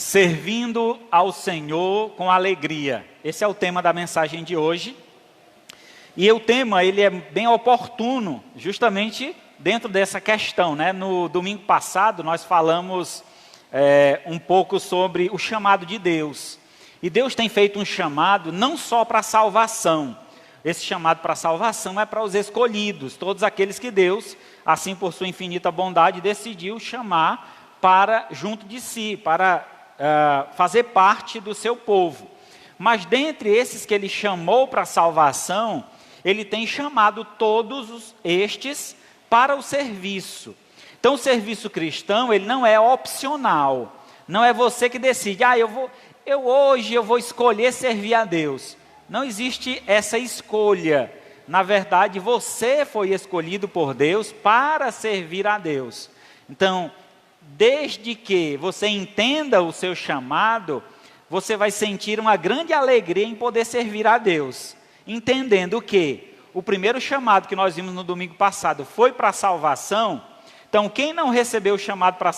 Servindo ao Senhor com alegria. Esse é o tema da mensagem de hoje. E o tema ele é bem oportuno, justamente dentro dessa questão, né? No domingo passado nós falamos um pouco sobre o chamado de Deus. E Deus tem feito um chamado não só para a salvação. Esse chamado para a salvação é para os escolhidos, todos aqueles que Deus, assim por sua infinita bondade, decidiu chamar para junto de si, para fazer parte do seu povo. Mas dentre esses que ele chamou para a salvação, ele tem chamado todos estes para o serviço. Então o serviço cristão, ele não é opcional. Não é você que decide, hoje eu vou escolher servir a Deus. Não existe essa escolha. Na verdade, você foi escolhido por Deus para servir a Deus. Então, desde que você entenda o seu chamado, você vai sentir uma grande alegria em poder servir a Deus. Entendendo que o primeiro chamado que nós vimos no domingo passado foi para a salvação. Então, quem não recebeu o chamado para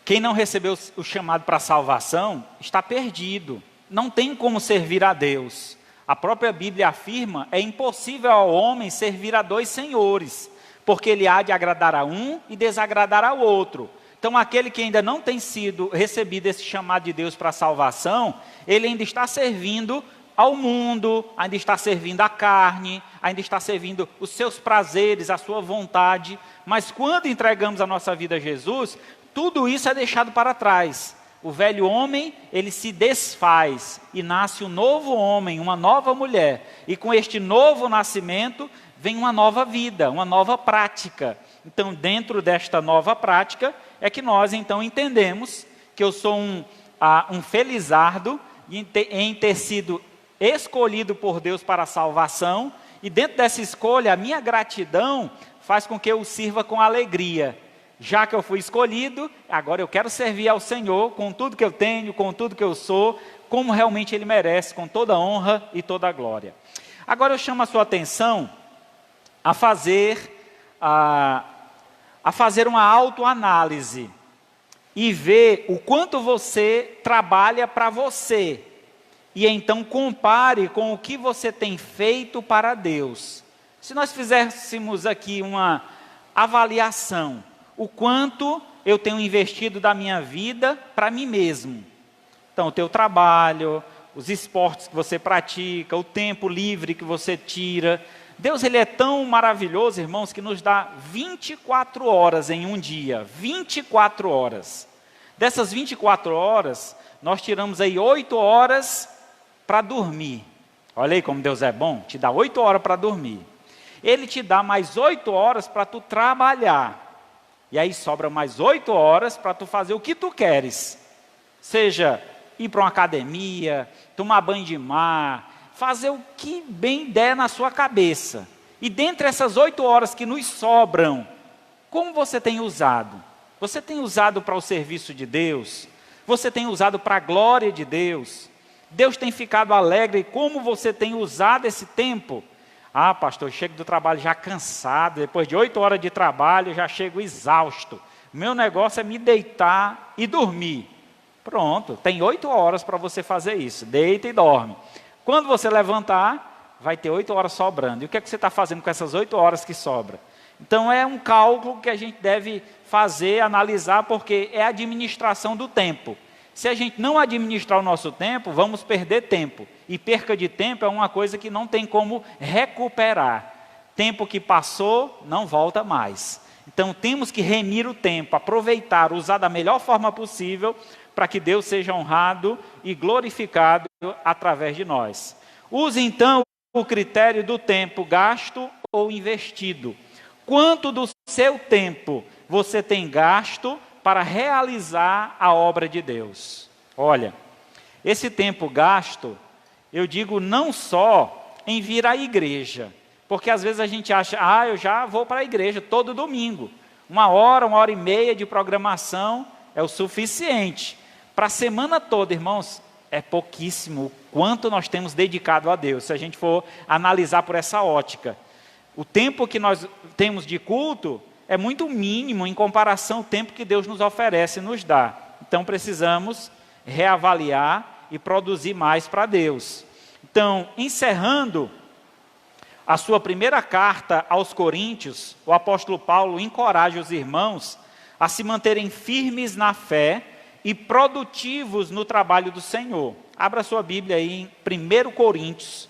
quem não recebeu o chamado para a salvação, está perdido. Não tem como servir a Deus. A própria Bíblia afirma, é impossível ao homem servir a dois senhores, porque ele há de agradar a um e desagradar ao outro. Então, aquele que ainda não tem sido recebido esse chamado de Deus para a salvação, ele ainda está servindo ao mundo, ainda está servindo à carne, ainda está servindo os seus prazeres, a sua vontade. Mas quando entregamos a nossa vida a Jesus, tudo isso é deixado para trás. O velho homem, ele se desfaz e nasce um novo homem, uma nova mulher. E com este novo nascimento, vem uma nova vida, uma nova prática. Então, dentro desta nova prática, é que nós então entendemos que eu sou um felizardo em ter sido escolhido por Deus para a salvação. E dentro dessa escolha, a minha gratidão faz com que eu o sirva com alegria. Já que eu fui escolhido, agora eu quero servir ao Senhor com tudo que eu tenho, com tudo que eu sou, como realmente Ele merece, com toda a honra e toda a glória. Agora eu chamo a sua atenção a fazer uma autoanálise e ver o quanto você trabalha para você. E então compare com o que você tem feito para Deus. Se nós fizéssemos aqui uma avaliação, o quanto eu tenho investido da minha vida para mim mesmo. Então, o teu trabalho, os esportes que você pratica, o tempo livre que você tira. Deus, Ele é tão maravilhoso, irmãos, que nos dá 24 horas em um dia. 24 horas. Dessas 24 horas, nós tiramos aí 8 horas para dormir. Olha aí como Deus é bom, te dá 8 horas para dormir. Ele te dá mais 8 horas para tu trabalhar. E aí sobra mais 8 horas para tu fazer o que tu queres. Seja ir para uma academia, tomar banho de mar, fazer o que bem der na sua cabeça. E dentre essas 8 horas que nos sobram, como você tem usado? Você tem usado para o serviço de Deus? Você tem usado para a glória de Deus? Deus tem ficado alegre? Como você tem usado esse tempo? Ah, pastor, eu chego do trabalho já cansado, depois de 8 horas de trabalho, eu já chego exausto. Meu negócio é me deitar e dormir. Pronto, tem 8 horas para você fazer isso, deita e dorme. Quando você levantar, vai ter 8 horas sobrando. E o que é que você está fazendo com essas 8 horas que sobram? Então é um cálculo que a gente deve fazer, analisar, porque é a administração do tempo. Se a gente não administrar o nosso tempo, vamos perder tempo. E perca de tempo é uma coisa que não tem como recuperar. Tempo que passou, não volta mais. Então temos que remir o tempo, aproveitar, usar da melhor forma possível, para que Deus seja honrado e glorificado através de nós. Use então o critério do tempo gasto ou investido. Quanto do seu tempo você tem gasto para realizar a obra de Deus? Olha, esse tempo gasto, eu digo não só em vir à igreja, porque às vezes a gente acha, eu já vou para a igreja todo domingo. 1 hora e meia de programação é o suficiente. Para a semana toda, irmãos, é pouquíssimo o quanto nós temos dedicado a Deus, se a gente for analisar por essa ótica. O tempo que nós temos de culto é muito mínimo em comparação ao tempo que Deus nos oferece e nos dá. Então precisamos reavaliar e produzir mais para Deus. Então, encerrando a sua primeira carta aos Coríntios, o apóstolo Paulo encoraja os irmãos a se manterem firmes na fé e produtivos no trabalho do Senhor. Abra sua Bíblia aí em 1 Coríntios,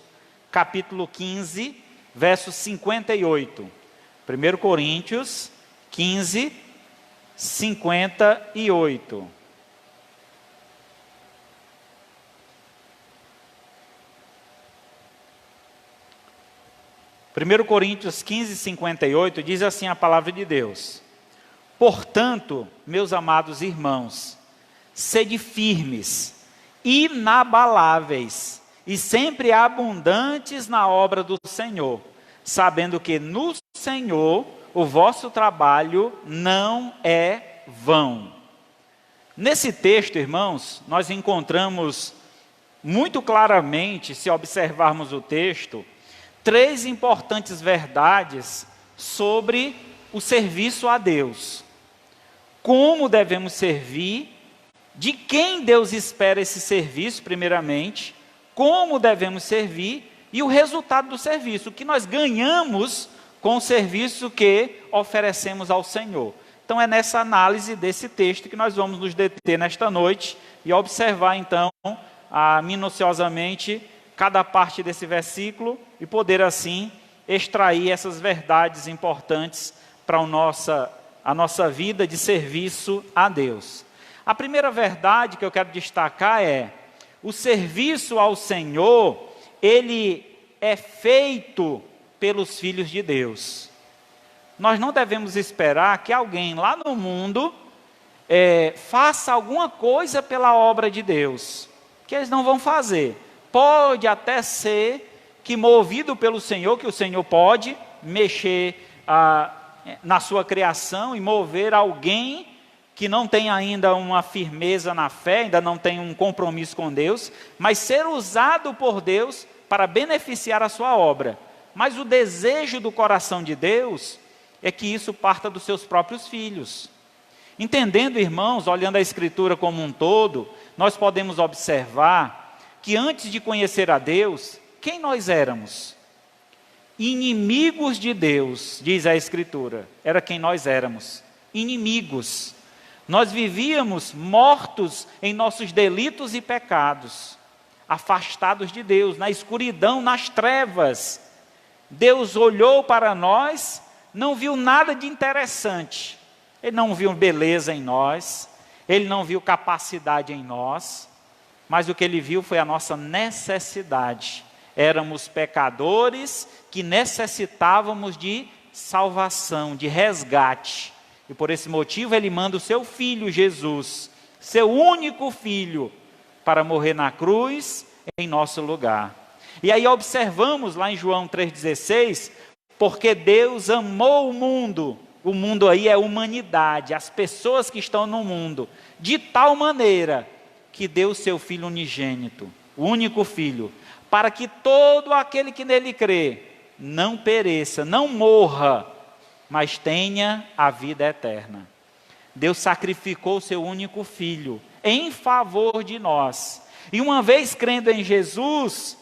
capítulo 15, verso 58. 1 Coríntios 15, 58. Primeiro Coríntios 15, 58 diz assim a palavra de Deus: portanto, meus amados irmãos, sede firmes, inabaláveis e sempre abundantes na obra do Senhor, sabendo que no Senhor o vosso trabalho não é vão. Nesse texto, irmãos, nós encontramos muito claramente, se observarmos o texto, três importantes verdades sobre o serviço a Deus. Como devemos servir, de quem Deus espera esse serviço, primeiramente, como devemos servir e o resultado do serviço, o que nós ganhamos com o serviço que oferecemos ao Senhor. Então é nessa análise desse texto que nós vamos nos deter nesta noite e observar então minuciosamente cada parte desse versículo e poder assim extrair essas verdades importantes para a nossa vida de serviço a Deus. A primeira verdade que eu quero destacar é: o serviço ao Senhor, ele é feito pelos filhos de Deus. Nós não devemos esperar que alguém lá no mundo faça alguma coisa pela obra de Deus, que eles não vão fazer. Pode até ser que, movido pelo Senhor, que o Senhor pode mexer na sua criação e mover alguém que não tem ainda uma firmeza na fé, ainda não tem um compromisso com Deus, mas ser usado por Deus para beneficiar a sua obra. Mas o desejo do coração de Deus é que isso parta dos seus próprios filhos. Entendendo, irmãos, olhando a Escritura como um todo, nós podemos observar que antes de conhecer a Deus, quem nós éramos? Inimigos de Deus, diz a Escritura. Era quem nós éramos, inimigos. Nós vivíamos mortos em nossos delitos e pecados, afastados de Deus, na escuridão, nas trevas. Deus olhou para nós, não viu nada de interessante. Ele não viu beleza em nós, Ele não viu capacidade em nós, mas o que Ele viu foi a nossa necessidade. Éramos pecadores que necessitávamos de salvação, de resgate. E por esse motivo Ele manda o seu Filho Jesus, seu único Filho, para morrer na cruz em nosso lugar. E aí observamos lá em João 3,16, porque Deus amou o mundo aí é a humanidade, as pessoas que estão no mundo, de tal maneira que deu o seu Filho unigênito, o único Filho, para que todo aquele que nele crê, não pereça, não morra, mas tenha a vida eterna. Deus sacrificou o seu único Filho, em favor de nós, e uma vez crendo em Jesus,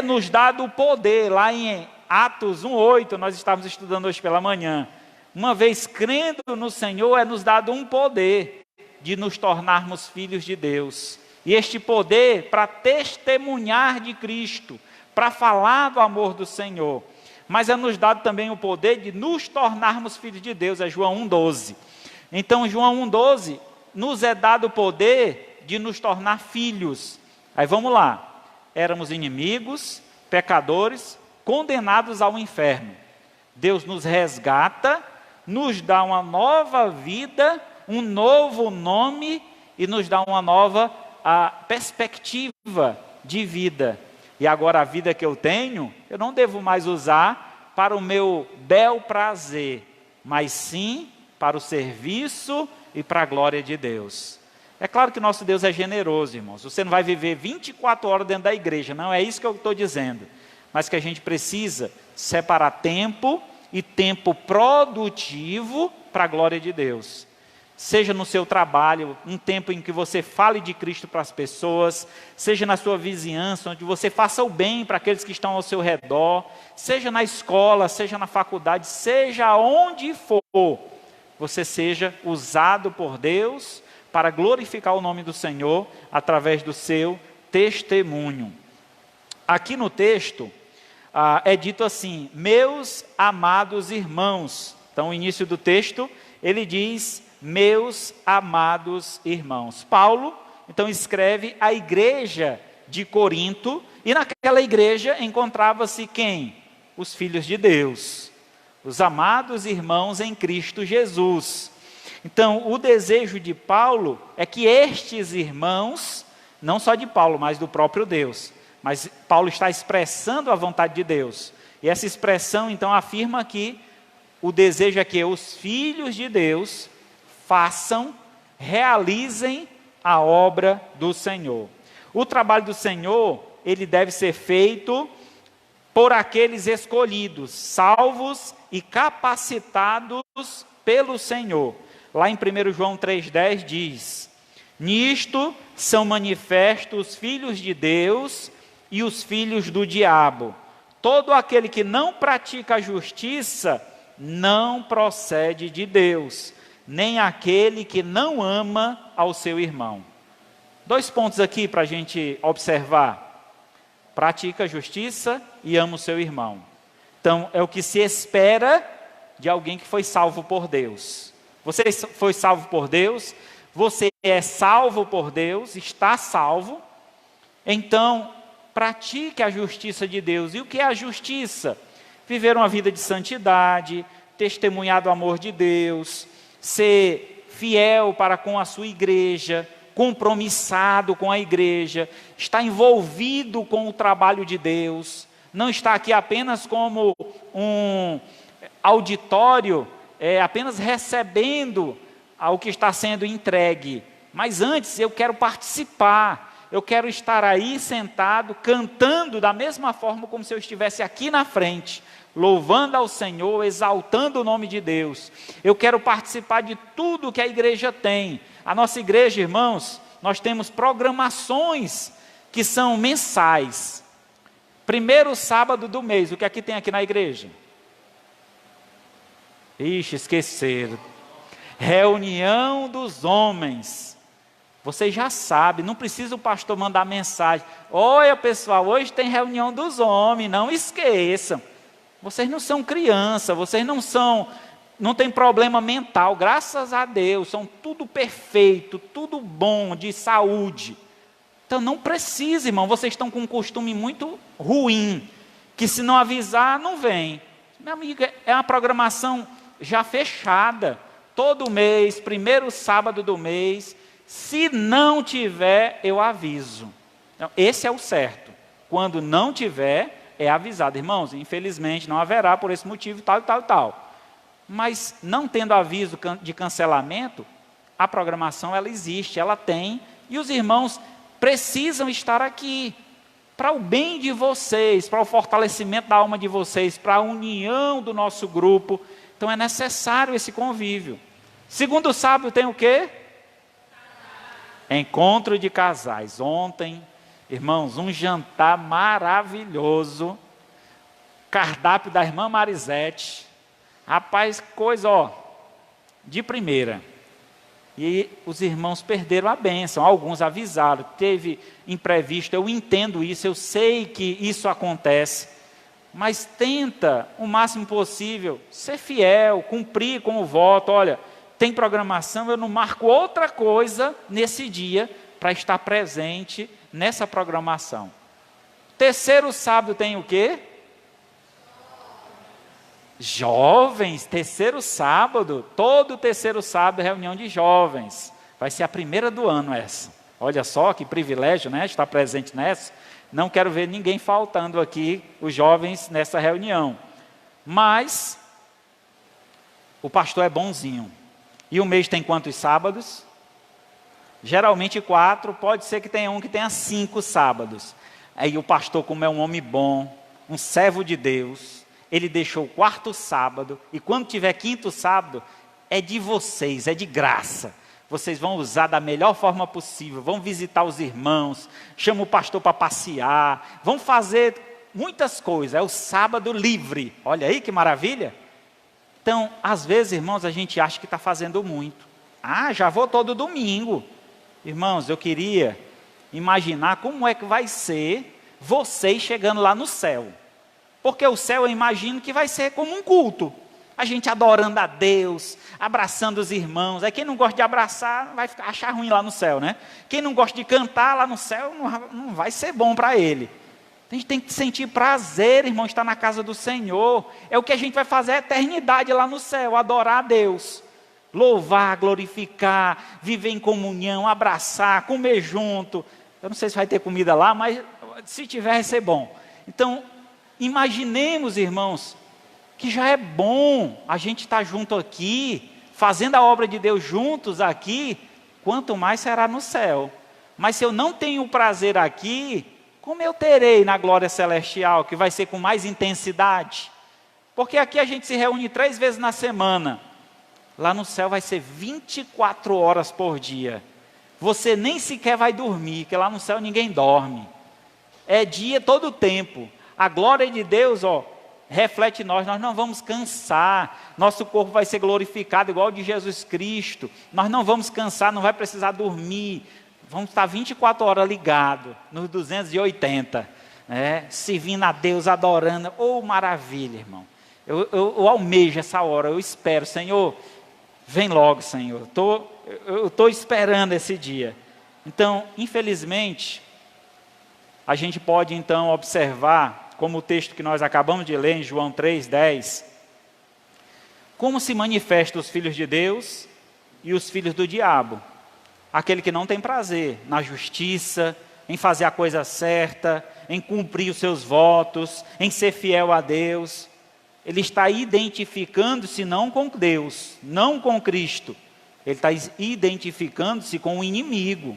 nos dado o poder, lá em Atos 1,8, nós estávamos estudando hoje pela manhã, uma vez crendo no Senhor, nos dado um poder de nos tornarmos filhos de Deus. E este poder para testemunhar de Cristo, para falar do amor do Senhor. Mas nos dado também o poder de nos tornarmos filhos de Deus, é João 1,12. Então, João 1,12, nos é dado o poder de nos tornar filhos. Aí vamos lá, éramos inimigos, pecadores, condenados ao inferno. Deus nos resgata, nos dá uma nova vida, um novo nome e nos dá uma nova perspectiva de vida. E agora a vida que eu tenho, eu não devo mais usar para o meu bel prazer, mas sim para o serviço e para a glória de Deus. É claro que nosso Deus é generoso, irmãos. Você não vai viver 24 horas dentro da igreja, não é isso que eu estou dizendo. Mas que a gente precisa separar tempo e tempo produtivo para a glória de Deus. Seja no seu trabalho, um tempo em que você fale de Cristo para as pessoas, seja na sua vizinhança, onde você faça o bem para aqueles que estão ao seu redor, seja na escola, seja na faculdade, seja onde for, você seja usado por Deus para glorificar o nome do Senhor através do seu testemunho. Aqui no texto é dito assim: meus amados irmãos. Então o início do texto, ele diz: meus amados irmãos. Paulo, então, escreve à igreja de Corinto, e naquela igreja encontrava-se quem? Os filhos de Deus, os amados irmãos em Cristo Jesus. Então, o desejo de Paulo é que estes irmãos, não só de Paulo, mas do próprio Deus, mas Paulo está expressando a vontade de Deus, e essa expressão, então, afirma que o desejo é que os filhos de Deus façam, realizem a obra do Senhor. O trabalho do Senhor, ele deve ser feito por aqueles escolhidos, salvos e capacitados pelo Senhor. Lá em 1 João 3,10 diz: nisto são manifestos os filhos de Deus e os filhos do diabo. Todo aquele que não pratica a justiça não procede de Deus, nem aquele que não ama ao seu irmão. 2 pontos aqui para a gente observar: pratica a justiça e ama o seu irmão. Então, é o que se espera de alguém que foi salvo por Deus. Você foi salvo por Deus, você é salvo por Deus, está salvo, então pratique a justiça de Deus. E o que é a justiça? Viver uma vida de santidade, testemunhar do amor de Deus, ser fiel para com a sua igreja, compromissado com a igreja, estar envolvido com o trabalho de Deus, não estar aqui apenas como um auditório, apenas recebendo o que está sendo entregue, mas antes eu quero participar, eu quero estar aí sentado, cantando da mesma forma como se eu estivesse aqui na frente, louvando ao Senhor, exaltando o nome de Deus. Eu quero participar de tudo que a igreja tem. A nossa igreja, irmãos, nós temos programações que são mensais. Primeiro sábado do mês, o que aqui tem aqui na igreja? Ixi, esqueceram. Reunião dos homens. Vocês já sabem, não precisa o pastor mandar mensagem: olha pessoal, hoje tem reunião dos homens, não esqueçam. Vocês não são criança, vocês não têm problema mental, graças a Deus, são tudo perfeito, tudo bom, de saúde. Então não precisa, irmão, vocês estão com um costume muito ruim, que se não avisar, não vem. Meu amigo, é uma programação já fechada, todo mês, primeiro sábado do mês, se não tiver, eu aviso. Então, esse é o certo, quando não tiver, é avisado. Irmãos, infelizmente não haverá por esse motivo, tal e tal e tal. Mas não tendo aviso de cancelamento, a programação ela existe, ela tem, e os irmãos precisam estar aqui, para o bem de vocês, para o fortalecimento da alma de vocês, para a união do nosso grupo. Então é necessário esse convívio. Segundo sábado tem o quê? Encontro de casais. Ontem, irmãos, um jantar maravilhoso, cardápio da irmã Marisete, rapaz, coisa, de primeira. E os irmãos perderam a bênção, alguns avisaram, teve imprevisto, eu entendo isso, eu sei que isso acontece, mas tenta o máximo possível ser fiel, cumprir com o voto. Olha, tem programação, eu não marco outra coisa nesse dia para estar presente nessa programação. Terceiro sábado tem o quê? Jovens, terceiro sábado, todo terceiro sábado reunião de jovens, vai ser a primeira do ano essa, olha só que privilégio, né, estar presente nessa, não quero ver ninguém faltando aqui, os jovens nessa reunião, mas o pastor é bonzinho, e o mês tem quantos sábados? Geralmente 4, pode ser que tenha um que tenha 5 sábados, aí o pastor, como é um homem bom, um servo de Deus, Ele deixou o quarto sábado, e quando tiver quinto sábado, é de vocês, é de graça. Vocês vão usar da melhor forma possível, vão visitar os irmãos, chama o pastor para passear, vão fazer muitas coisas, é o sábado livre. Olha aí que maravilha. Então, às vezes, irmãos, a gente acha que está fazendo muito. Já vou todo domingo. Irmãos, eu queria imaginar como é que vai ser vocês chegando lá no céu. Porque o céu eu imagino que vai ser como um culto. A gente adorando a Deus, abraçando os irmãos. Aí quem não gosta de abraçar vai achar ruim lá no céu, né? Quem não gosta de cantar lá no céu não vai ser bom para ele. A gente tem que sentir prazer, irmão, estar na casa do Senhor. É o que a gente vai fazer a eternidade lá no céu, adorar a Deus. Louvar, glorificar, viver em comunhão, abraçar, comer junto. Eu não sei se vai ter comida lá, mas se tiver vai ser bom. Então, imaginemos, irmãos, que já é bom a gente estar junto aqui, fazendo a obra de Deus juntos aqui, quanto mais será no céu. Mas se eu não tenho prazer aqui, como eu terei na glória celestial, que vai ser com mais intensidade? Porque aqui a gente se reúne 3 vezes na semana. Lá no céu vai ser 24 horas por dia. Você nem sequer vai dormir, porque lá no céu ninguém dorme. É dia todo o tempo. A glória de Deus, reflete nós não vamos cansar. Nosso corpo vai ser glorificado igual o de Jesus Cristo. Nós não vamos cansar, não vai precisar dormir. Vamos estar 24 horas ligados, nos 280, servindo a Deus, adorando. Maravilha, irmão. Eu almejo essa hora, eu espero, Senhor, vem logo, Senhor. Eu estou esperando esse dia. Então, infelizmente, a gente pode então observar, como o texto que nós acabamos de ler em João 3:10, como se manifestam os filhos de Deus e os filhos do diabo. Aquele que não tem prazer na justiça, em fazer a coisa certa, em cumprir os seus votos, em ser fiel a Deus. Ele está identificando-se não com Deus, não com Cristo. Ele está identificando-se com o inimigo.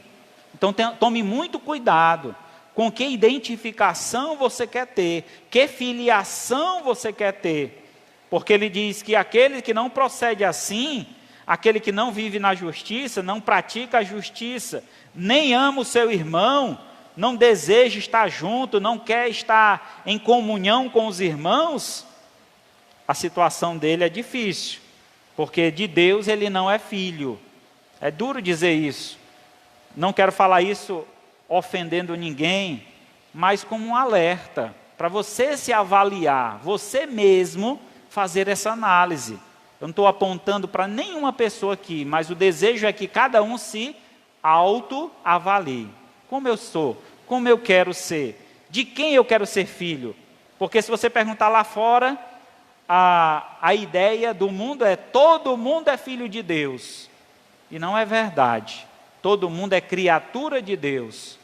Então tome muito cuidado com que identificação você quer ter, que filiação você quer ter. Porque ele diz que aquele que não procede assim, aquele que não vive na justiça, não pratica a justiça, nem ama o seu irmão, não deseja estar junto, não quer estar em comunhão com os irmãos, a situação dele é difícil, porque de Deus ele não é filho. É duro dizer isso. Não quero falar isso ofendendo ninguém, mas como um alerta, para você se avaliar, você mesmo fazer essa análise. Eu não estou apontando para nenhuma pessoa aqui, mas o desejo é que cada um se autoavalie. Como eu sou? Como eu quero ser? De quem eu quero ser filho? Porque se você perguntar lá fora, a ideia do mundo é: todo mundo é filho de Deus. E não é verdade. Todo mundo é criatura de Deus.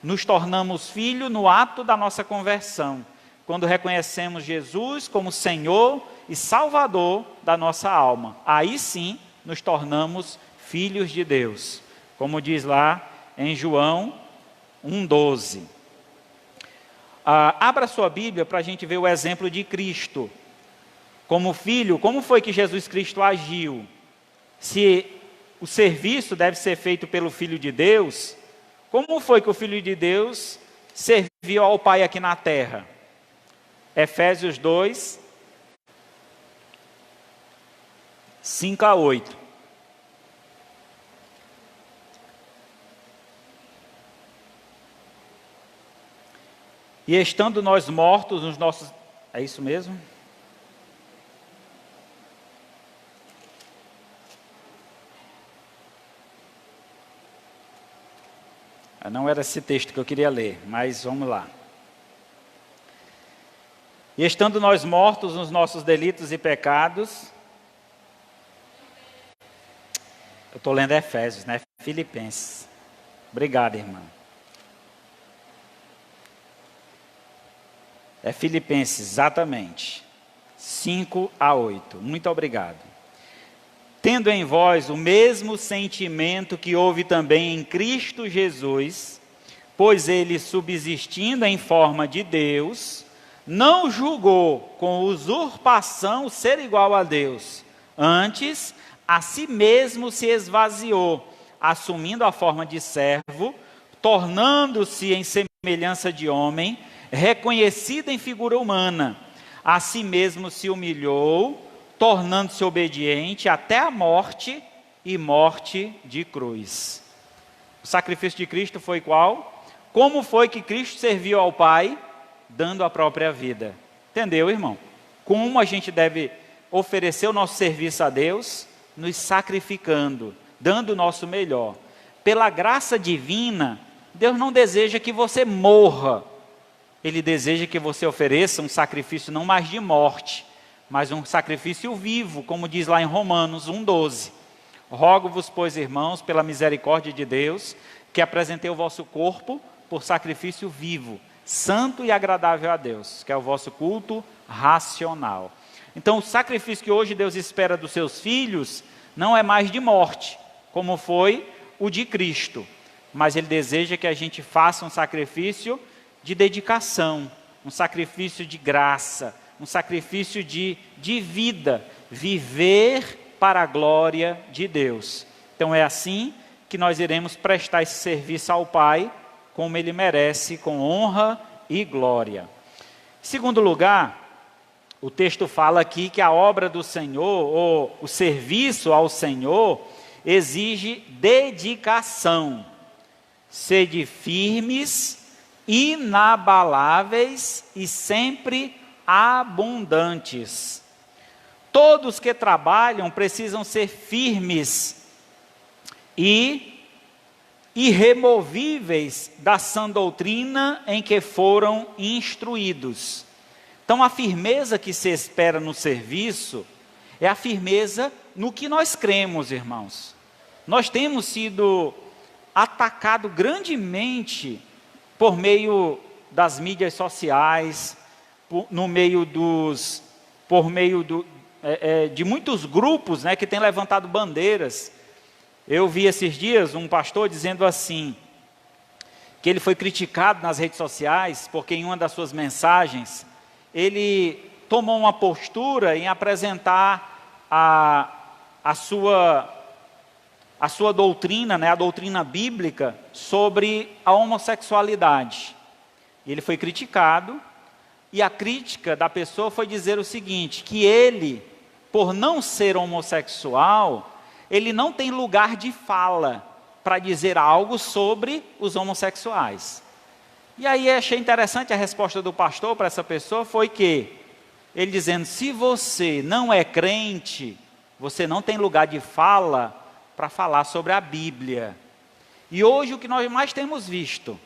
Nos tornamos filhos no ato da nossa conversão, quando reconhecemos Jesus como Senhor e Salvador da nossa alma. Aí sim nos tornamos filhos de Deus, como diz lá em João 1:12. Abra sua Bíblia para a gente ver o exemplo de Cristo. Como filho, como foi que Jesus Cristo agiu? Se o serviço deve ser feito pelo Filho de Deus, como foi que o Filho de Deus serviu ao Pai aqui na terra? Efésios 2, 5-8. E estando nós mortos nos nossos... É isso mesmo? Não era esse texto que eu queria ler, mas vamos lá. E estando nós mortos nos nossos delitos e pecados... Eu estou lendo Efésios, né? Filipenses. Obrigado, irmã. É Filipenses, exatamente. 5-8. Muito obrigado. Tendo em vós o mesmo sentimento que houve também em Cristo Jesus, pois ele, subsistindo em forma de Deus, não julgou com usurpação ser igual a Deus. Antes, a si mesmo se esvaziou, assumindo a forma de servo, tornando-se em semelhança de homem, reconhecido em figura humana. A si mesmo se humilhou, tornando-se obediente até a morte e morte de cruz. O sacrifício de Cristo foi qual? Como foi que Cristo serviu ao Pai? Dando a própria vida. Entendeu, irmão? Como a gente deve oferecer o nosso serviço a Deus? Nos sacrificando, dando o nosso melhor. Pela graça divina, Deus não deseja que você morra. Ele deseja que você ofereça um sacrifício não mais de morte, mas um sacrifício vivo, como diz lá em Romanos 1,12. Rogo-vos, pois, irmãos, pela misericórdia de Deus, que apresentei o vosso corpo por sacrifício vivo, santo e agradável a Deus, que é o vosso culto racional. Então, o sacrifício que hoje Deus espera dos seus filhos não é mais de morte, como foi o de Cristo, mas Ele deseja que a gente faça um sacrifício de dedicação, um sacrifício de graça, um sacrifício de vida, viver para a glória de Deus. Então é assim que nós iremos prestar esse serviço ao Pai, como Ele merece, com honra e glória. Em segundo lugar, o texto fala aqui que a obra do Senhor, ou o serviço ao Senhor, exige dedicação. Sede firmes, inabaláveis e sempre abundantes. Todos que trabalham precisam ser firmes e irremovíveis da sã doutrina em que foram instruídos. Então, a firmeza que se espera no serviço é a firmeza no que nós cremos, irmãos. Nós temos sido atacados grandemente por meio das mídias sociais, por meio de muitos grupos, né, que têm levantado bandeiras. Eu vi esses dias um pastor dizendo assim, que ele foi criticado nas redes sociais, porque em uma das suas mensagens, ele tomou uma postura em apresentar a sua doutrina, né, a doutrina bíblica sobre a homossexualidade. Ele foi criticado, e a crítica da pessoa foi dizer o seguinte, que ele, por não ser homossexual, ele não tem lugar de fala para dizer algo sobre os homossexuais. E aí achei interessante a resposta do pastor para essa pessoa, foi que, ele dizendo, se você não é crente, você não tem lugar de fala para falar sobre a Bíblia. E hoje o que nós mais temos visto,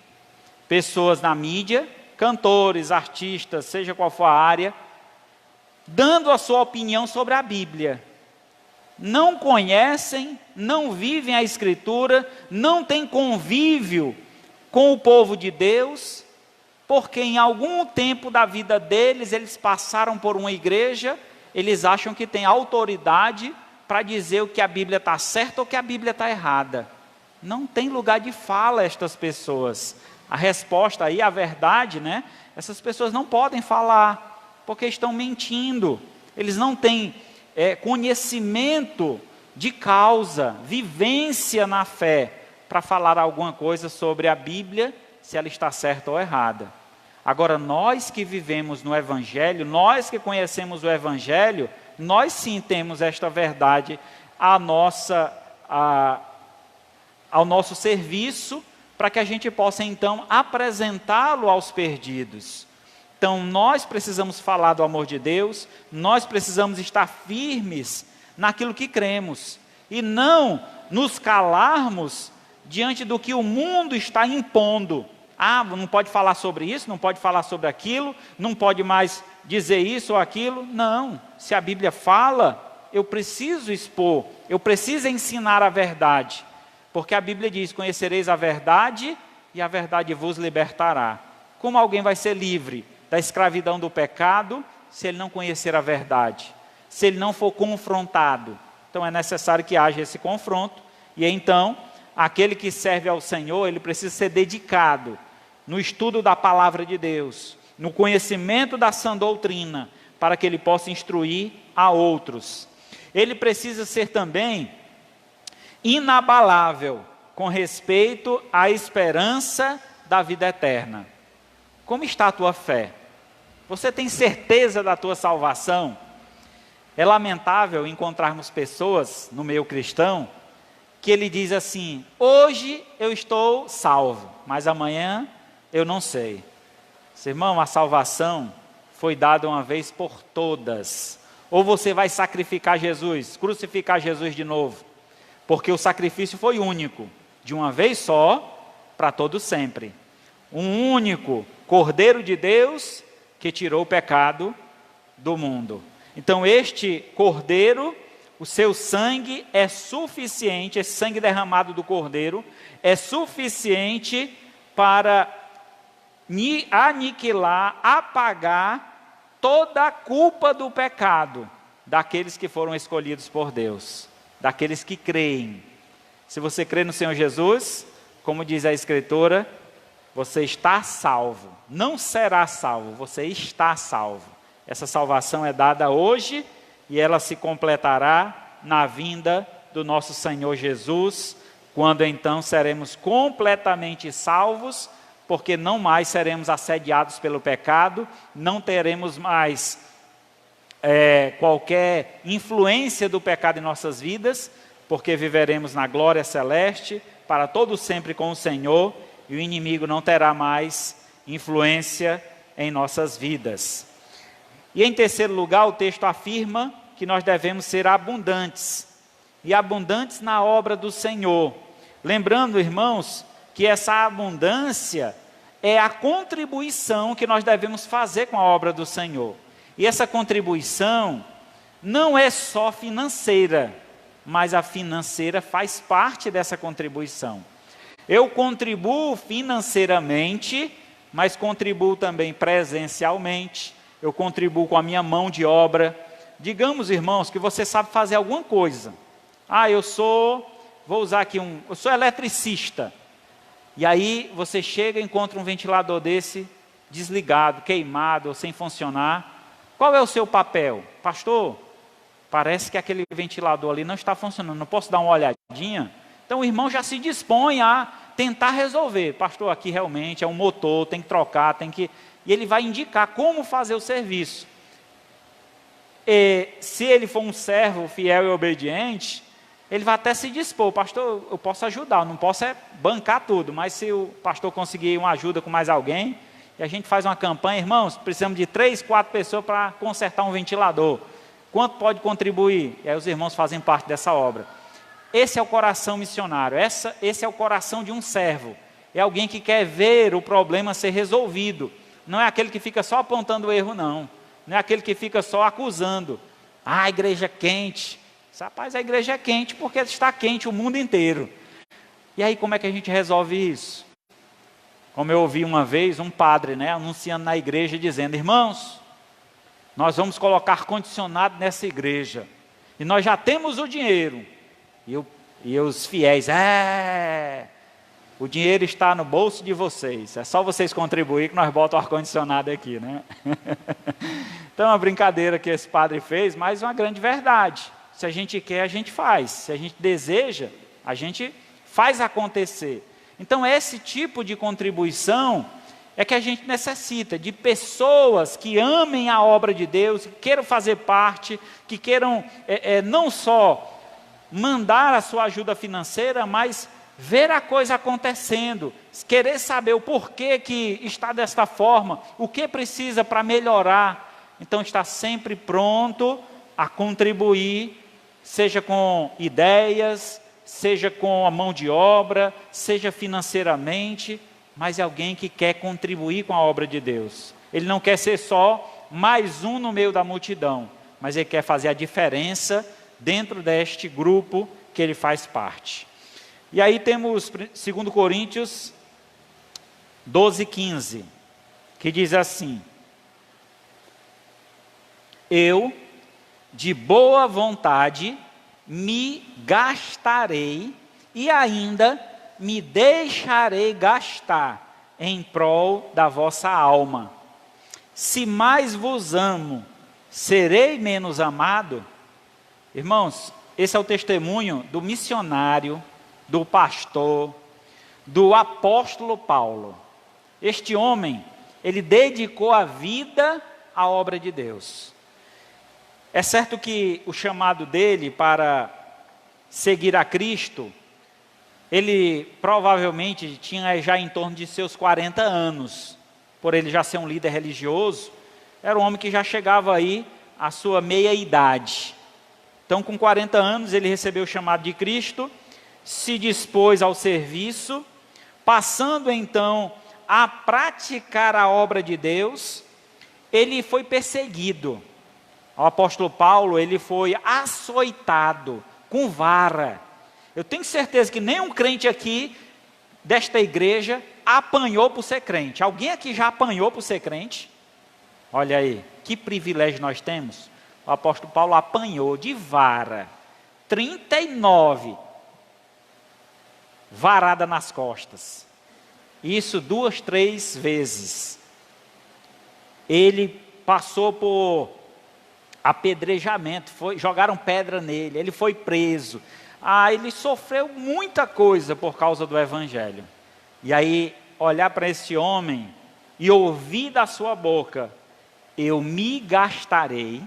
pessoas na mídia, cantores, artistas, seja qual for a área, dando a sua opinião sobre a Bíblia. Não conhecem, não vivem a Escritura, não têm convívio com o povo de Deus, porque em algum tempo da vida deles, eles passaram por uma igreja, eles acham que tem autoridade para dizer o que a Bíblia está certa ou que a Bíblia está errada. Não tem lugar de fala estas pessoas. A resposta aí, a verdade, né? Essas pessoas não podem falar, porque estão mentindo. Eles não têm conhecimento de causa, vivência na fé, para falar alguma coisa sobre a Bíblia, se ela está certa ou errada. Agora, nós que vivemos no Evangelho, nós que conhecemos o Evangelho, nós sim temos esta verdade ao nosso serviço, para que a gente possa então apresentá-lo aos perdidos. Então nós precisamos falar do amor de Deus, nós precisamos estar firmes naquilo que cremos, e não nos calarmos diante do que o mundo está impondo. Ah, não pode falar sobre isso, não pode falar sobre aquilo, não pode mais dizer isso ou aquilo. Não, se a Bíblia fala, eu preciso expor, eu preciso ensinar a verdade. Porque a Bíblia diz, conhecereis a verdade e a verdade vos libertará. Como alguém vai ser livre da escravidão do pecado, se ele não conhecer a verdade? Se ele não for confrontado? Então é necessário que haja esse confronto. E então, aquele que serve ao Senhor, ele precisa ser dedicado no estudo da palavra de Deus, no conhecimento da sã doutrina, para que ele possa instruir a outros. Ele precisa ser também inabalável com respeito à esperança da vida eterna. Como está a tua fé? Você tem certeza da tua salvação? É lamentável encontrarmos pessoas no meio cristão que ele diz assim: hoje eu estou salvo, mas amanhã eu não sei. Irmão, a salvação foi dada uma vez por todas. Ou você vai sacrificar Jesus, crucificar Jesus de novo, porque o sacrifício foi único, de uma vez só, para todo sempre. Um único Cordeiro de Deus que tirou o pecado do mundo. Então este Cordeiro, o seu sangue é suficiente, esse sangue derramado do Cordeiro é suficiente para aniquilar, apagar toda a culpa do pecado daqueles que foram escolhidos por Deus, daqueles que creem. Se você crê no Senhor Jesus, como diz a Escritura, você está salvo. Não será salvo, você está salvo. Essa salvação é dada hoje e ela se completará na vinda do nosso Senhor Jesus, quando então seremos completamente salvos, porque não mais seremos assediados pelo pecado, não teremos mais qualquer influência do pecado em nossas vidas, porque viveremos na glória celeste, para todo sempre com o Senhor, e o inimigo não terá mais influência em nossas vidas. E em terceiro lugar, o texto afirma que nós devemos ser abundantes, e abundantes na obra do Senhor. Lembrando, irmãos, que essa abundância é a contribuição que nós devemos fazer com a obra do Senhor. E essa contribuição não é só financeira, mas a financeira faz parte dessa contribuição. Eu contribuo financeiramente, mas contribuo também presencialmente, eu contribuo com a minha mão de obra. Digamos, irmãos, que você sabe fazer alguma coisa. Eu sou eletricista. E aí você chega e encontra um ventilador desse desligado, queimado, ou sem funcionar. Qual é o seu papel? Pastor, parece que aquele ventilador ali não está funcionando, não posso dar uma olhadinha? Então o irmão já se dispõe a tentar resolver. Pastor, aqui realmente é um motor, tem que trocar, E ele vai indicar como fazer o serviço. E se ele for um servo fiel e obediente, ele vai até se dispor: pastor, eu posso ajudar, eu não posso bancar tudo, mas se o pastor conseguir uma ajuda com mais alguém, e a gente faz uma campanha, irmãos, precisamos de 3, 4 pessoas para consertar um ventilador, quanto pode contribuir? E aí os irmãos fazem parte dessa obra. Esse é o coração missionário, esse é o coração de um servo, é alguém que quer ver o problema ser resolvido, não é aquele que fica só apontando o erro, não é aquele que fica só acusando. A igreja é quente. Rapaz, a igreja é quente porque está quente o mundo inteiro. E aí como é que a gente resolve isso? Como eu ouvi uma vez um padre, anunciando na igreja, dizendo: irmãos, nós vamos colocar ar-condicionado nessa igreja, e nós já temos o dinheiro. E os fiéis: o dinheiro está no bolso de vocês, é só vocês contribuir que nós botamos o ar-condicionado aqui, Então é uma brincadeira que esse padre fez, mas uma grande verdade. Se a gente quer, a gente faz. Se a gente deseja, a gente faz acontecer. Então esse tipo de contribuição é que a gente necessita, de pessoas que amem a obra de Deus, que queiram fazer parte, que queiram não só mandar a sua ajuda financeira, mas ver a coisa acontecendo, querer saber o porquê que está desta forma, o que precisa para melhorar. Então está sempre pronto a contribuir, seja com ideias, seja com a mão de obra, seja financeiramente, mas é alguém que quer contribuir com a obra de Deus. Ele não quer ser só mais um no meio da multidão, mas ele quer fazer a diferença dentro deste grupo que ele faz parte. E aí temos 2 Coríntios 12:15, que diz assim: eu, de boa vontade, me gastarei e ainda me deixarei gastar em prol da vossa alma. se mais vos amo, serei menos amado? Irmãos, esse é o testemunho do missionário, do pastor, do apóstolo Paulo. Este homem, ele dedicou a vida à obra de Deus. É certo que o chamado dele para seguir a Cristo, ele provavelmente tinha já em torno de seus 40 anos, por ele já ser um líder religioso, era um homem que já chegava aí à sua meia-idade. Então, com 40 anos, ele recebeu o chamado de Cristo, se dispôs ao serviço, passando então a praticar a obra de Deus, ele foi perseguido. O apóstolo Paulo, ele foi açoitado com vara. Eu tenho certeza que nenhum crente aqui desta igreja apanhou por ser crente. Alguém aqui já apanhou por ser crente? Olha aí, que privilégio nós temos. O apóstolo Paulo apanhou de vara, 39 varada nas costas. Isso 2, 3 vezes. Ele passou por apedrejamento, jogaram pedra nele, ele foi preso. Ele sofreu muita coisa por causa do evangelho. E aí, olhar para esse homem e ouvir da sua boca: eu me gastarei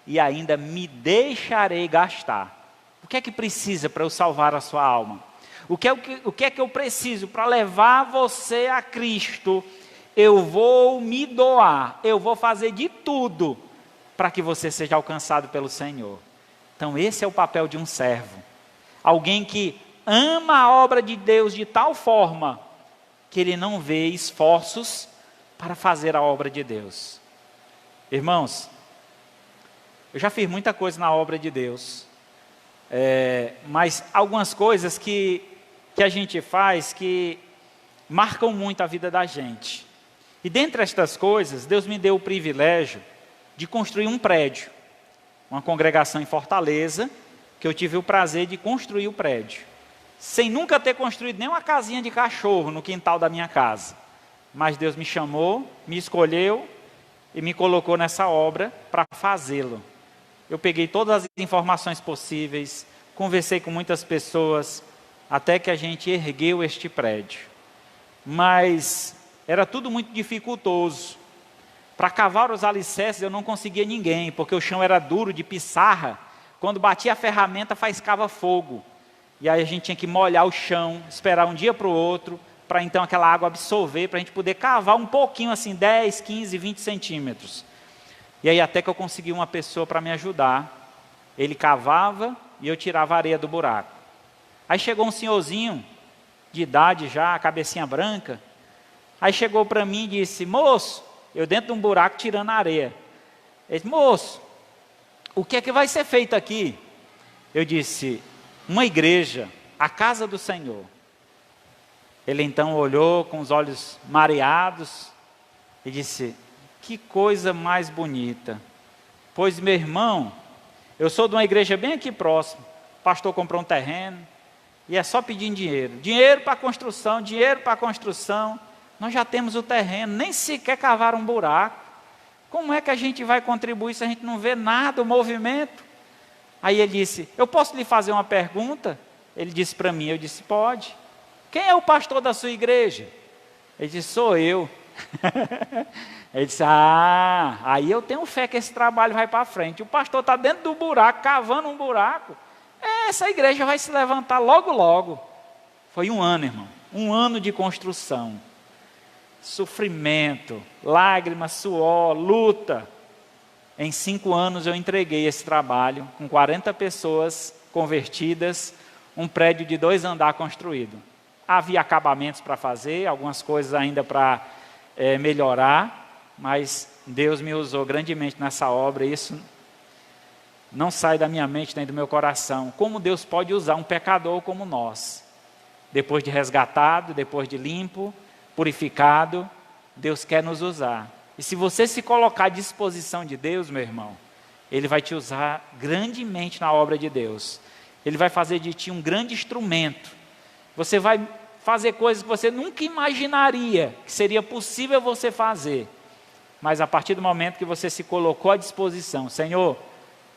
e ainda me deixarei gastar. O que é que precisa para eu salvar a sua alma? O que é que eu preciso para levar você a Cristo? Eu vou me doar, eu vou fazer de tudo para que você seja alcançado pelo Senhor. Então esse é o papel de um servo. Alguém que ama a obra de Deus de tal forma que ele não vê esforços para fazer a obra de Deus. Irmãos, eu já fiz muita coisa na obra de Deus, mas algumas coisas que a gente faz que marcam muito a vida da gente. E dentre estas coisas, Deus me deu o privilégio de construir um prédio, uma congregação em Fortaleza, que eu tive o prazer de construir o prédio, sem nunca ter construído nem uma casinha de cachorro no quintal da minha casa. Mas Deus me chamou, me escolheu e me colocou nessa obra para fazê-lo. Eu peguei todas as informações possíveis, conversei com muitas pessoas, até que a gente ergueu este prédio. Mas era tudo muito dificultoso. Para cavar os alicerces eu não conseguia ninguém, porque o chão era duro, de pissarra. Quando batia a ferramenta, faiscava fogo. E aí a gente tinha que molhar o chão, esperar um dia para o outro, para então aquela água absorver, para a gente poder cavar um pouquinho assim, 10, 15, 20 centímetros. E aí até que eu consegui uma pessoa para me ajudar. Ele cavava e eu tirava a areia do buraco. Aí chegou um senhorzinho, de idade já, cabecinha branca. Aí chegou para mim e disse: moço, eu dentro de um buraco tirando a areia. Ele disse: moço, o que é que vai ser feito aqui? Eu disse: uma igreja, a casa do Senhor. Ele então olhou com os olhos mareados e disse: que coisa mais bonita. Pois, meu irmão, eu sou de uma igreja bem aqui próximo. O pastor comprou um terreno e é só pedir dinheiro. Dinheiro para construção, dinheiro para construção. Nós já temos o terreno, nem sequer cavar um buraco. Como é que a gente vai contribuir se a gente não vê nada, o movimento? Aí ele disse: eu posso lhe fazer uma pergunta? Ele disse para mim, eu disse: pode. Quem é o pastor da sua igreja? Ele disse: sou eu. Ele disse: aí eu tenho fé que esse trabalho vai para frente. O pastor está dentro do buraco, cavando um buraco. Essa igreja vai se levantar logo, logo. Foi um ano, irmão. Um ano de construção. Sofrimento, lágrimas, suor, luta. Em 5 anos eu entreguei esse trabalho, com 40 pessoas convertidas, um prédio de 2 andares construído. Havia acabamentos para fazer, algumas coisas ainda para melhorar, mas Deus me usou grandemente nessa obra, e isso não sai da minha mente nem do meu coração. Como Deus pode usar um pecador como nós, depois de resgatado, depois de limpo, purificado, Deus quer nos usar. E se você se colocar à disposição de Deus, meu irmão, Ele vai te usar grandemente na obra de Deus. Ele vai fazer de ti um grande instrumento. Você vai fazer coisas que você nunca imaginaria que seria possível você fazer. mas a partir do momento que você se colocou à disposição, Senhor,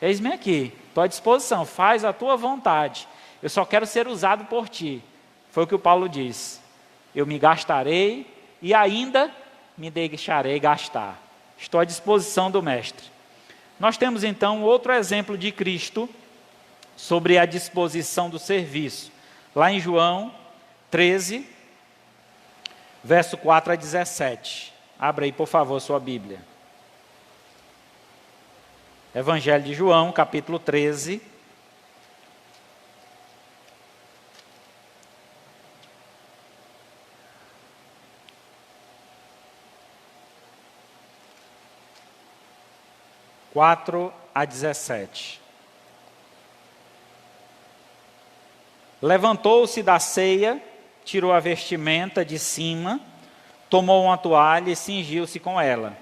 eis-me aqui, estou à disposição, faz a tua vontade, eu só quero ser usado por ti. Foi o que o Paulo diz, eu me gastarei e ainda me deixarei gastar. Estou à disposição do Mestre. Nós temos então outro exemplo de Cristo sobre a disposição do serviço. Lá em João 13, verso 4 a 17. Abra aí, por favor, sua Bíblia. Evangelho de João, capítulo 13. (4 a 17). Levantou-se da ceia, tirou a vestimenta de cima, tomou uma toalha e cingiu-se com ela.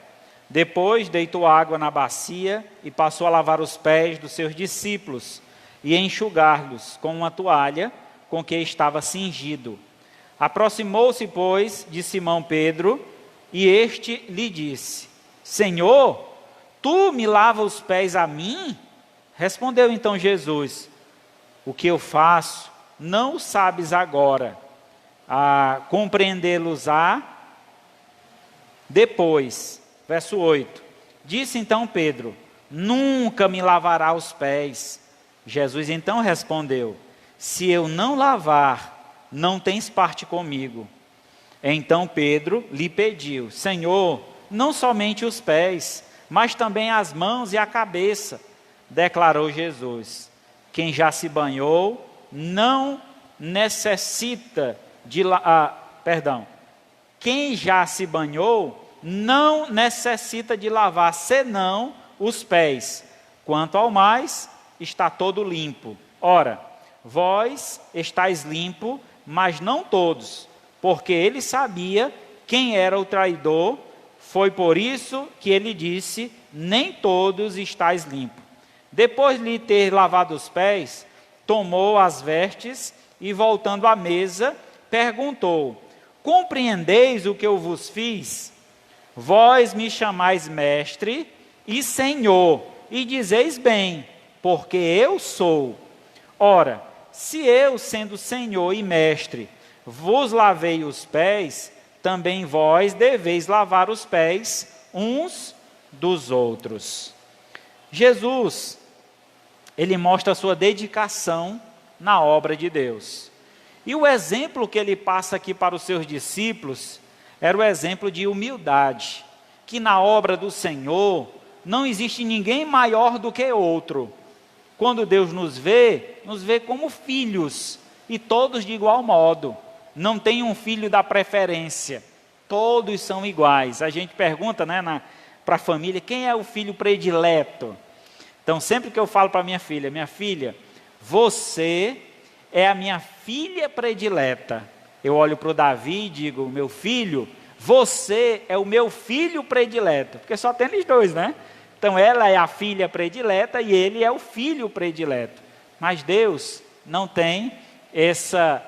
Depois deitou água na bacia e passou a lavar os pés dos seus discípulos e enxugar-los com uma toalha com que estava cingido. Aproximou-se, pois, de Simão Pedro e este lhe disse: Senhor, tu me lavas os pés a mim? Respondeu então Jesus: o que eu faço não o sabes agora, a compreendê-los-á depois. Verso 8. Disse então Pedro: nunca me lavará os pés. Jesus então respondeu: se eu não lavar, não tens parte comigo. Então Pedro lhe pediu: Senhor, não somente os pés, mas também as mãos e a cabeça. Declarou Jesus: quem já se banhou não necessita de quem já se banhou não necessita de lavar senão os pés. Quanto ao mais, está todo limpo. Ora, vós estáis limpo, mas não todos, porque ele sabia quem era o traidor. Foi por isso que ele disse: nem todos estáis limpos. Depois de lhe ter lavado os pés, tomou as vestes e, voltando à mesa, perguntou: compreendeis o que eu vos fiz? Vós me chamais mestre e senhor, e dizeis bem, porque eu sou. Ora, se eu, sendo senhor e mestre, vos lavei os pés, também vós deveis lavar os pés uns dos outros. Jesus, ele mostra a sua dedicação na obra de Deus. E o exemplo que ele passa aqui para os seus discípulos era o exemplo de humildade, que na obra do Senhor não existe ninguém maior do que outro. Quando Deus nos vê como filhos, e todos de igual modo. Não tem um filho da preferência, todos são iguais. A gente pergunta, né, para a família, quem é o filho predileto? Então, sempre que eu falo para minha filha, você é a minha filha predileta. Eu olho para o Davi e digo: meu filho, você é o meu filho predileto, porque só tem eles dois, né? Então ela é a filha predileta e ele é o filho predileto. Mas Deus não tem essa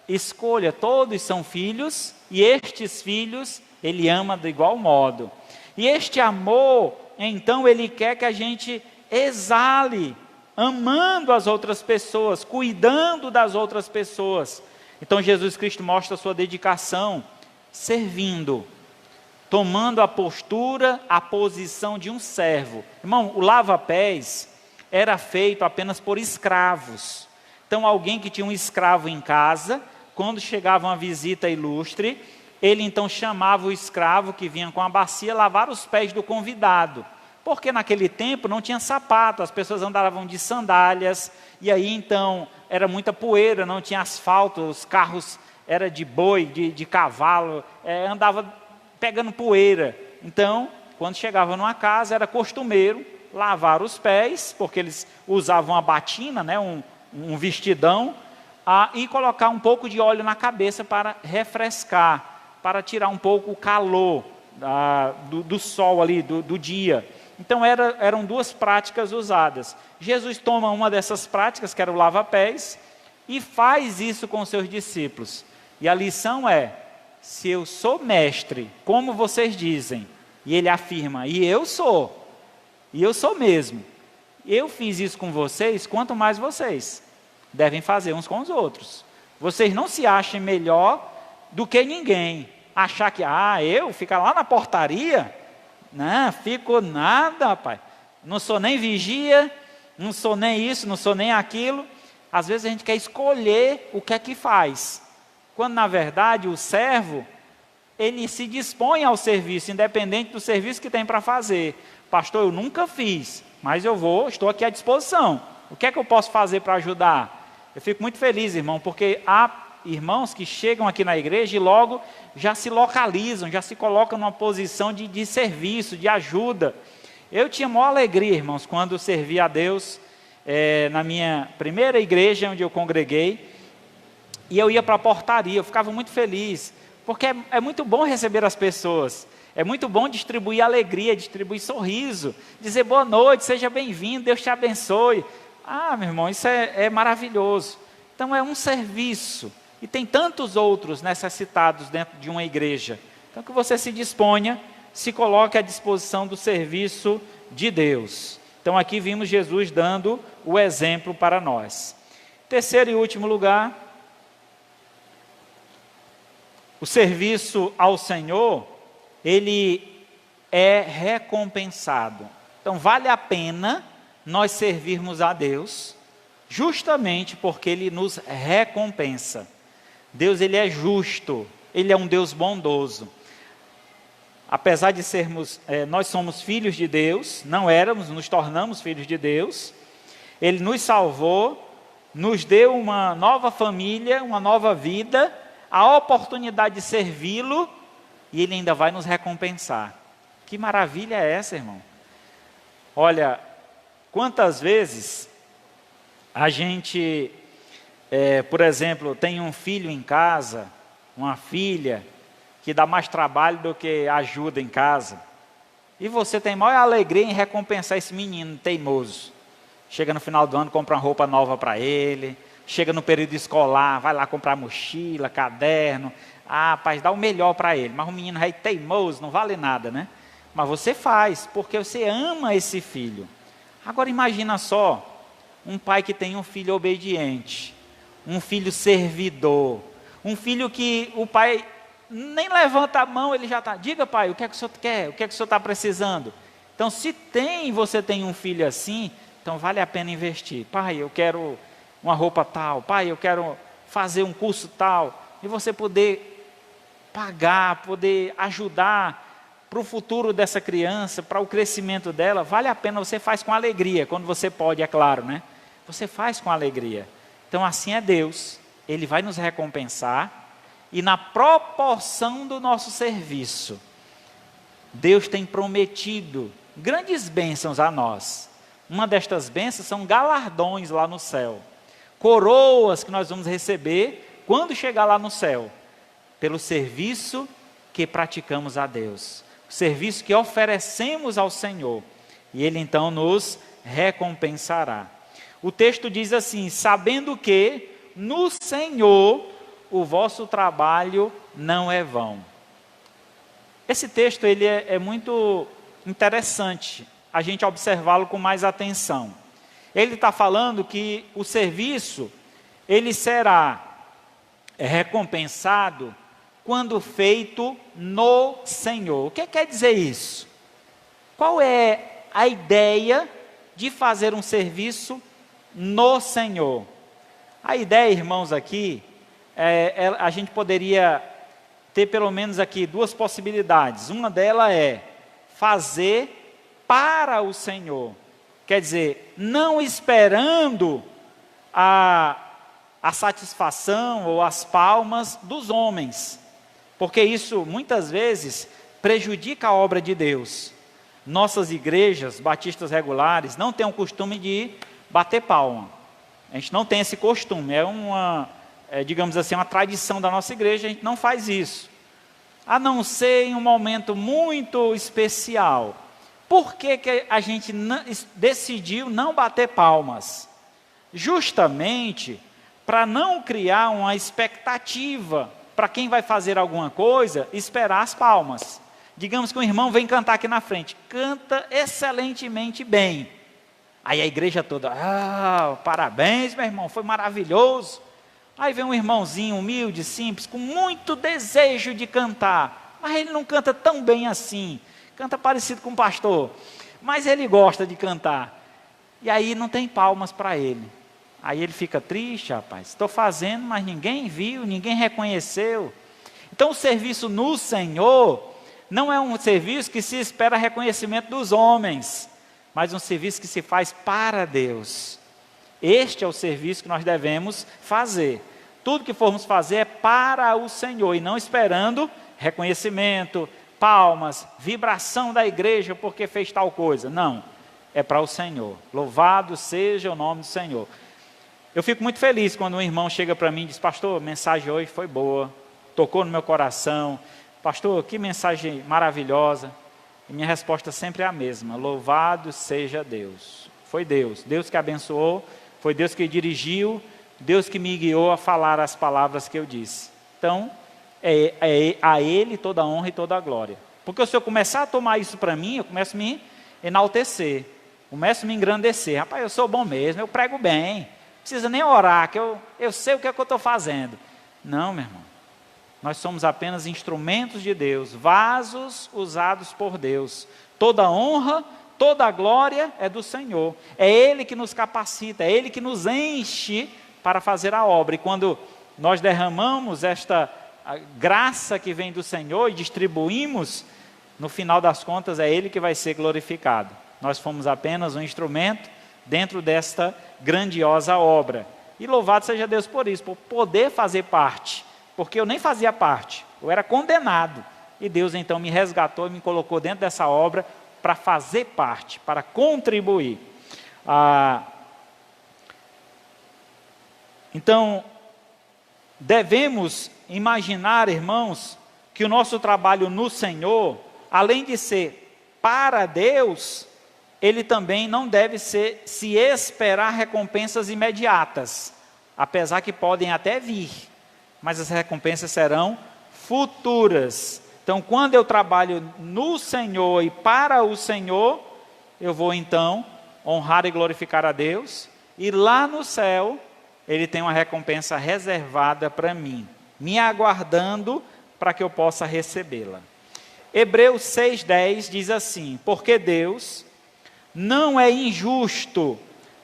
escolha, todos são filhos, e estes filhos ele ama de igual modo. E este amor, então, ele quer que a gente exale, amando as outras pessoas, cuidando das outras pessoas. Então Jesus Cristo mostra a sua dedicação, servindo, tomando a postura, a posição de um servo. Irmão, o lava-pés era feito apenas por escravos. Então alguém que tinha um escravo em casa, quando chegava uma visita ilustre, ele então chamava o escravo que vinha com a bacia lavar os pés do convidado. Porque naquele tempo não tinha sapato, as pessoas andavam de sandálias, e aí então era muita poeira, não tinha asfalto, os carros eram de boi, de cavalo, andava pegando poeira. Então, quando chegava numa casa, era costumeiro lavar os pés, porque eles usavam a batina, né, um vestidão, e colocar um pouco de óleo na cabeça para refrescar, para tirar um pouco o calor do sol ali, do dia. Então eram duas práticas usadas. Jesus toma uma dessas práticas, que era o lava-pés, e faz isso com seus discípulos. E a lição é: se eu sou mestre, como vocês dizem, E ele afirma, e eu sou mesmo. Eu fiz isso com vocês, quanto mais vocês devem fazer uns com os outros. Vocês não se achem melhor do que ninguém. Achar que, eu ficar lá na portaria? Não, fico nada, rapaz. Não sou nem vigia, não sou nem isso, não sou nem aquilo. Às vezes a gente quer escolher o que é que faz. Quando na verdade o servo, ele se dispõe ao serviço, independente do serviço que tem para fazer. Pastor, eu nunca fiz, mas estou aqui à disposição. O que é que eu posso fazer para ajudar? Eu fico muito feliz, irmão, porque há irmãos que chegam aqui na igreja e logo já se localizam, já se colocam numa posição de serviço, de ajuda. Eu tinha maior alegria, irmãos, quando servi a Deus na minha primeira igreja onde eu congreguei, e eu ia para a portaria, eu ficava muito feliz, porque é muito bom receber as pessoas, é muito bom distribuir alegria, distribuir sorriso, dizer boa noite, seja bem-vindo, Deus te abençoe. Meu irmão, isso é maravilhoso. Então é um serviço, e tem tantos outros necessitados dentro de uma igreja. Então que você se disponha, se coloque à disposição do serviço de Deus. Então aqui vimos Jesus dando o exemplo para nós. Terceiro e último lugar, o serviço ao Senhor, ele é recompensado. Então vale a pena nós servirmos a Deus, justamente porque Ele nos recompensa. Deus, Ele é justo, Ele é um Deus bondoso. Apesar de nós somos filhos de Deus, não éramos, nos tornamos filhos de Deus, Ele nos salvou, nos deu uma nova família, uma nova vida, a oportunidade de servi-lo, e Ele ainda vai nos recompensar. Que maravilha é essa, irmão? Olha, quantas vezes a gente, por exemplo, tem um filho em casa, uma filha, que dá mais trabalho do que ajuda em casa, e você tem maior alegria em recompensar esse menino teimoso. Chega no final do ano, compra uma roupa nova para ele, chega no período escolar, vai lá comprar mochila, caderno, rapaz, dá o melhor para ele, mas o menino é teimoso, não vale nada, né? Mas você faz, porque você ama esse filho. Agora imagina só, um pai que tem um filho obediente, um filho servidor, um filho que o pai nem levanta a mão, ele já está, diga pai, o que é que o senhor quer? O que é que o senhor está precisando? Então se você tem um filho assim, então vale a pena investir. Pai, eu quero uma roupa tal, pai, eu quero fazer um curso tal, e você poder pagar, poder ajudar para o futuro dessa criança, para o crescimento dela, vale a pena, você faz com alegria, quando você pode, é claro, né? Você faz com alegria. Então assim é Deus, Ele vai nos recompensar, e na proporção do nosso serviço, Deus tem prometido grandes bênçãos a nós. Uma destas bênçãos são galardões lá no céu, coroas que nós vamos receber quando chegar lá no céu, pelo serviço que praticamos a Deus, o serviço que oferecemos ao Senhor, e Ele então nos recompensará. O texto diz assim, sabendo que no Senhor o vosso trabalho não é vão. Esse texto ele é muito interessante, a gente observá-lo com mais atenção. Ele está falando que o serviço, ele será recompensado quando feito no Senhor. O que quer dizer isso? Qual é a ideia de fazer um serviço no Senhor? A ideia, irmãos, aqui, a gente poderia ter pelo menos aqui duas possibilidades. Uma delas é fazer para o Senhor. Quer dizer, não esperando a satisfação ou as palmas dos homens, porque isso muitas vezes prejudica a obra de Deus. Nossas igrejas batistas regulares não têm o costume de bater palma. A gente não tem esse costume, digamos assim, uma tradição da nossa igreja, a gente não faz isso. A não ser em um momento muito especial. Por que a gente decidiu não bater palmas? Justamente para não criar uma expectativa para quem vai fazer alguma coisa, esperar as palmas. digamos que um irmão vem cantar aqui na frente, canta excelentemente bem. Aí a igreja toda, parabéns meu irmão, foi maravilhoso. Aí vem um irmãozinho humilde, simples, com muito desejo de cantar, mas ele não canta tão bem assim, canta parecido com um pastor, mas ele gosta de cantar. E aí não tem palmas para ele. Aí ele fica triste, rapaz, estou fazendo, mas ninguém viu, ninguém reconheceu. Então o serviço no Senhor não é um serviço que se espera reconhecimento dos homens, mas um serviço que se faz para Deus. Este é o serviço que nós devemos fazer. Tudo que formos fazer é para o Senhor e não esperando reconhecimento, palmas, vibração da igreja porque fez tal coisa. Não, é para o Senhor. Louvado seja o nome do Senhor. Eu fico muito feliz quando um irmão chega para mim e diz, pastor, a mensagem hoje foi boa, tocou no meu coração. Pastor, que mensagem maravilhosa. E minha resposta sempre é a mesma, louvado seja Deus. Foi Deus que abençoou, foi Deus que dirigiu, Deus que me guiou a falar as palavras que eu disse. Então, é a Ele toda a honra e toda a glória. Porque se eu começar a tomar isso para mim, eu começo a me enaltecer, começo a me engrandecer. Rapaz, eu sou bom mesmo, eu prego bem, não precisa nem orar, que eu sei o que é que eu estou fazendo. Não, meu irmão. Nós somos apenas instrumentos de Deus, vasos usados por Deus. Toda honra, toda a glória é do Senhor. É Ele que nos capacita, é Ele que nos enche para fazer a obra. E quando nós derramamos esta graça que vem do Senhor e distribuímos, no final das contas é Ele que vai ser glorificado. Nós fomos apenas um instrumento dentro desta grandiosa obra. E louvado seja Deus por isso, por poder fazer parte. Porque eu nem fazia parte, eu era condenado. E Deus então me resgatou e me colocou dentro dessa obra para fazer parte, para contribuir. Então, devemos imaginar, irmãos, que o nosso trabalho no Senhor, além de ser para Deus, ele também não deve se esperar recompensas imediatas, apesar que podem até vir. Mas as recompensas serão futuras. Então, quando eu trabalho no Senhor e para o Senhor, eu vou então honrar e glorificar a Deus, e lá no céu, Ele tem uma recompensa reservada para mim, me aguardando para que eu possa recebê-la. Hebreus 6,10 diz assim, porque Deus não é injusto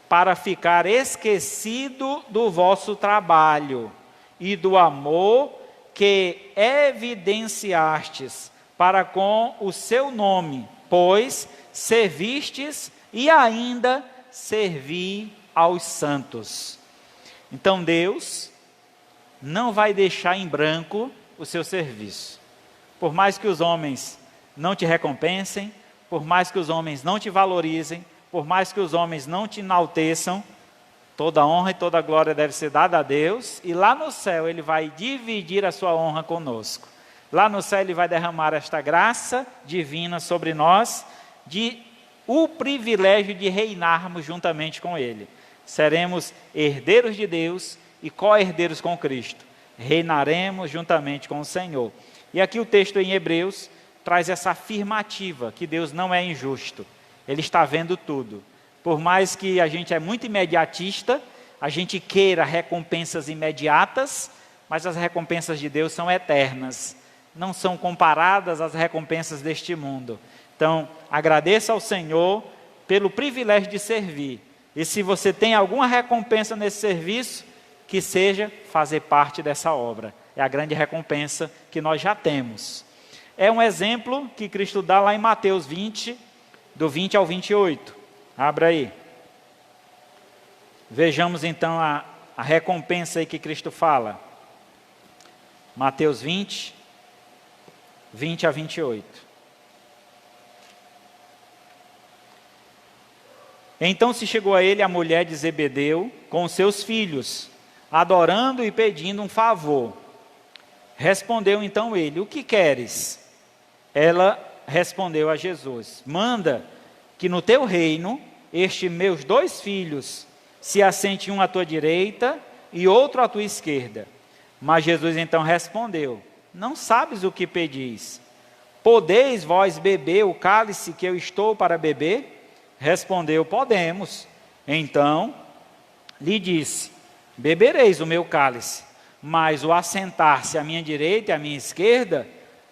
para ficar esquecido do vosso trabalho, e do amor que evidenciastes para com o seu nome, pois servistes e ainda servi aos santos. Então Deus não vai deixar em branco o seu serviço. Por mais que os homens não te recompensem, por mais que os homens não te valorizem, por mais que os homens não te enalteçam, toda honra e toda glória deve ser dada a Deus, e lá no céu Ele vai dividir a sua honra conosco. Lá no céu Ele vai derramar esta graça divina sobre nós, o privilégio de reinarmos juntamente com Ele. Seremos herdeiros de Deus e co-herdeiros com Cristo. Reinaremos juntamente com o Senhor. E aqui o texto em Hebreus traz essa afirmativa, que Deus não é injusto. Ele está vendo tudo. Por mais que a gente é muito imediatista, a gente queira recompensas imediatas, mas as recompensas de Deus são eternas, não são comparadas às recompensas deste mundo. Então, agradeça ao Senhor pelo privilégio de servir. E se você tem alguma recompensa nesse serviço, que seja fazer parte dessa obra. É a grande recompensa que nós já temos. É um exemplo que Cristo dá lá em Mateus 20, do 20 ao 28. Abra aí. Vejamos então a recompensa aí que Cristo fala. Mateus 20, 20 a 28. Então se chegou a ele a mulher de Zebedeu com os seus filhos, adorando e pedindo um favor. Respondeu então ele, o que queres? Ela respondeu a Jesus, manda que no teu reino, estes meus 2 filhos, se assente um à tua direita e outro à tua esquerda. Mas Jesus então respondeu, não sabes o que pedis. podeis vós beber o cálice que eu estou para beber? Respondeu: podemos. Então lhe disse: bebereis o meu cálice, mas o assentar-se à minha direita e à minha esquerda,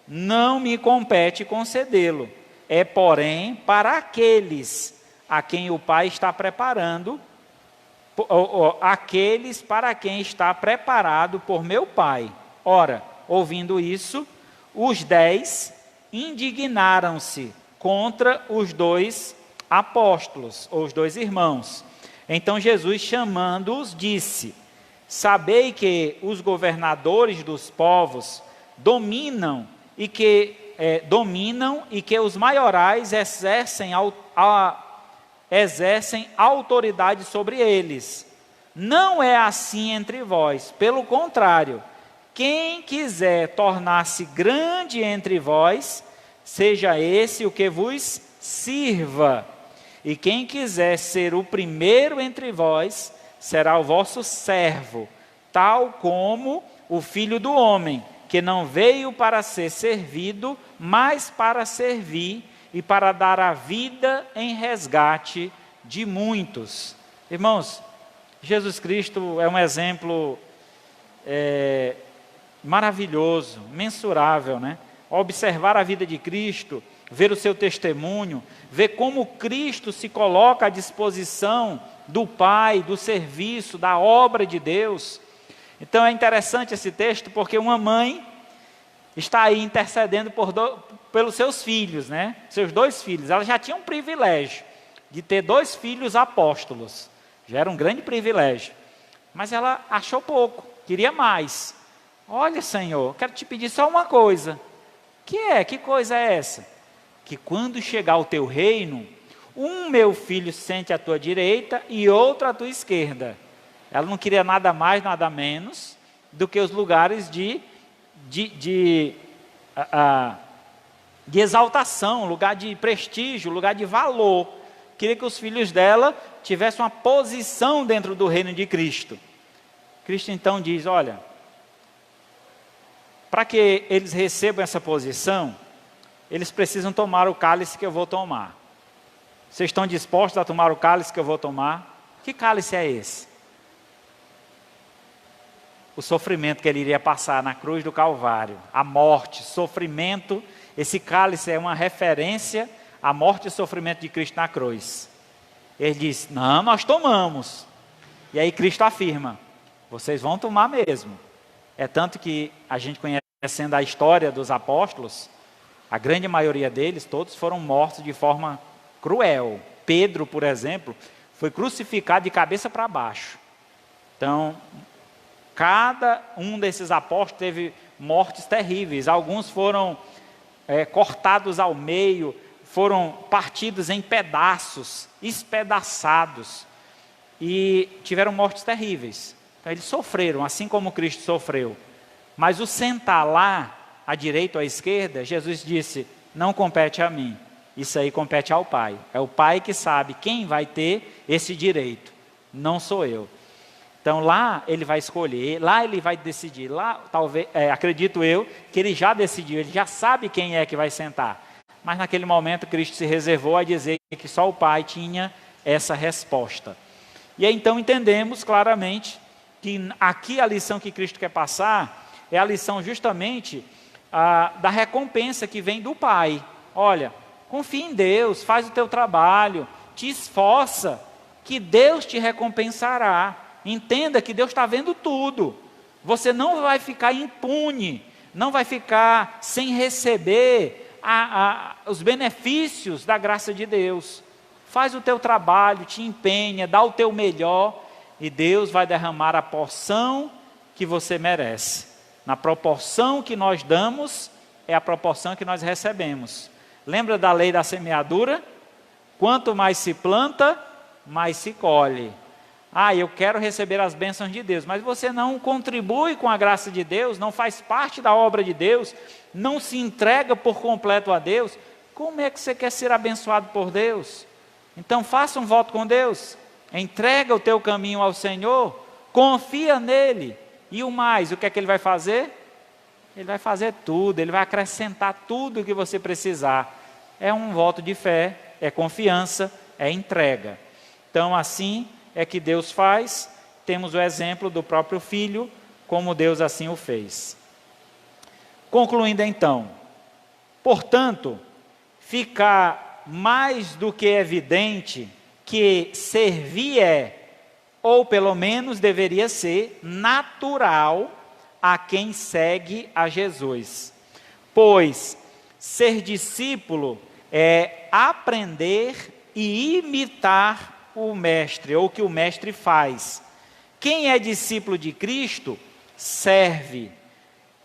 não me compete concedê-lo. É, porém, para aqueles a quem o Pai está preparando, aqueles para quem está preparado por meu Pai. Ora, ouvindo isso, os 10 indignaram-se contra os 2 apóstolos, ou os 2 irmãos. Então Jesus, chamando-os, disse: sabei que os governadores dos povos dominam e que os maiorais exercem autoridade sobre eles. Não é assim entre vós, pelo contrário, quem quiser tornar-se grande entre vós, seja esse o que vos sirva. E quem quiser ser o primeiro entre vós, será o vosso servo, tal como o Filho do Homem, que não veio para ser servido, mas para servir e para dar a vida em resgate de muitos. Irmãos, Jesus Cristo é um exemplo maravilhoso, mensurável, né? Observar a vida de Cristo, ver o seu testemunho, ver como Cristo se coloca à disposição do Pai, do serviço, da obra de Deus. Então é interessante esse texto, porque uma mãe está aí intercedendo pelos seus filhos, né? Seus 2 filhos. Ela já tinha um privilégio de ter 2 filhos apóstolos. Já era um grande privilégio. Mas ela achou pouco, queria mais. Olha, Senhor, quero te pedir só uma coisa. Que coisa é essa? Que quando chegar o teu reino, um meu filho sente à tua direita e outro à tua esquerda. Ela não queria nada mais, nada menos do que os lugares de exaltação, lugar de prestígio, lugar de valor. Queria que os filhos dela tivessem uma posição dentro do reino de Cristo. Cristo então diz: olha, para que eles recebam essa posição, eles precisam tomar o cálice que eu vou tomar. Vocês estão dispostos a tomar o cálice que eu vou tomar? Que cálice é esse? O sofrimento que ele iria passar na cruz do Calvário, a morte, sofrimento. Esse cálice é uma referência à morte e sofrimento de Cristo na cruz. Ele diz: não, nós tomamos. E aí Cristo afirma: vocês vão tomar mesmo. É tanto que a gente, conhecendo a história dos apóstolos, a grande maioria deles, todos foram mortos de forma cruel. Pedro, por exemplo, foi crucificado de cabeça para baixo. Então, cada um desses apóstolos teve mortes terríveis. Alguns foram cortados ao meio, foram partidos em pedaços, espedaçados, e tiveram mortes terríveis. Então eles sofreram, assim como Cristo sofreu. Mas o sentar lá, à direita ou à esquerda, Jesus disse: não compete a mim, isso aí compete ao Pai. É o Pai que sabe quem vai ter esse direito, não sou eu. Então lá ele vai escolher, lá ele vai decidir, lá talvez, acredito eu, que ele já decidiu, ele já sabe quem é que vai sentar. Mas naquele momento Cristo se reservou a dizer que só o Pai tinha essa resposta. E aí então entendemos claramente que aqui a lição que Cristo quer passar é a lição justamente da recompensa que vem do Pai. Olha, confia em Deus, faz o teu trabalho, te esforça, que Deus te recompensará. Entenda que Deus está vendo tudo. Você não vai ficar impune, não vai ficar sem receber os benefícios da graça de Deus. Faz o teu trabalho, te empenha, dá o teu melhor, e Deus vai derramar a porção que você merece. Na proporção que nós damos, é a proporção que nós recebemos. Lembra da lei da semeadura? Quanto mais se planta, mais se colhe. Eu quero receber as bênçãos de Deus, mas você não contribui com a graça de Deus, não faz parte da obra de Deus, não se entrega por completo a Deus. Como é que você quer ser abençoado por Deus? Então faça um voto com Deus, entrega o teu caminho ao Senhor, confia nele, e o mais, o que é que ele vai fazer? Ele vai fazer tudo, Ele vai acrescentar tudo o que você precisar. É um voto de fé, é confiança, é entrega. Então, assim é que Deus faz. Temos o exemplo do próprio Filho, como Deus assim o fez. Concluindo então, portanto, fica mais do que evidente que servir ou pelo menos deveria ser, natural a quem segue a Jesus. Pois ser discípulo é aprender e imitar o Mestre, ou o que o Mestre faz. Quem é discípulo de Cristo, serve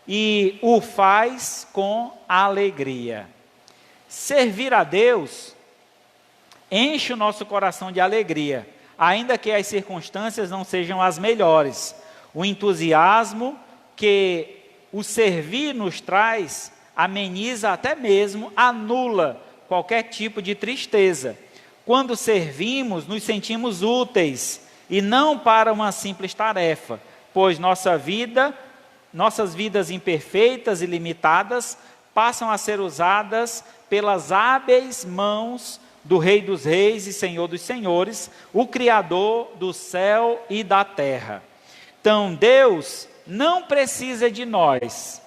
e o faz com alegria. Servir a Deus enche o nosso coração de alegria, ainda que as circunstâncias não sejam as melhores. O entusiasmo que o servir nos traz ameniza, até mesmo anula qualquer tipo de tristeza. Quando servimos, nos sentimos úteis e não para uma simples tarefa, pois nossas vidas imperfeitas e limitadas passam a ser usadas pelas hábeis mãos do Rei dos Reis e Senhor dos Senhores, o Criador do céu e da terra. Então, Deus não precisa de nós,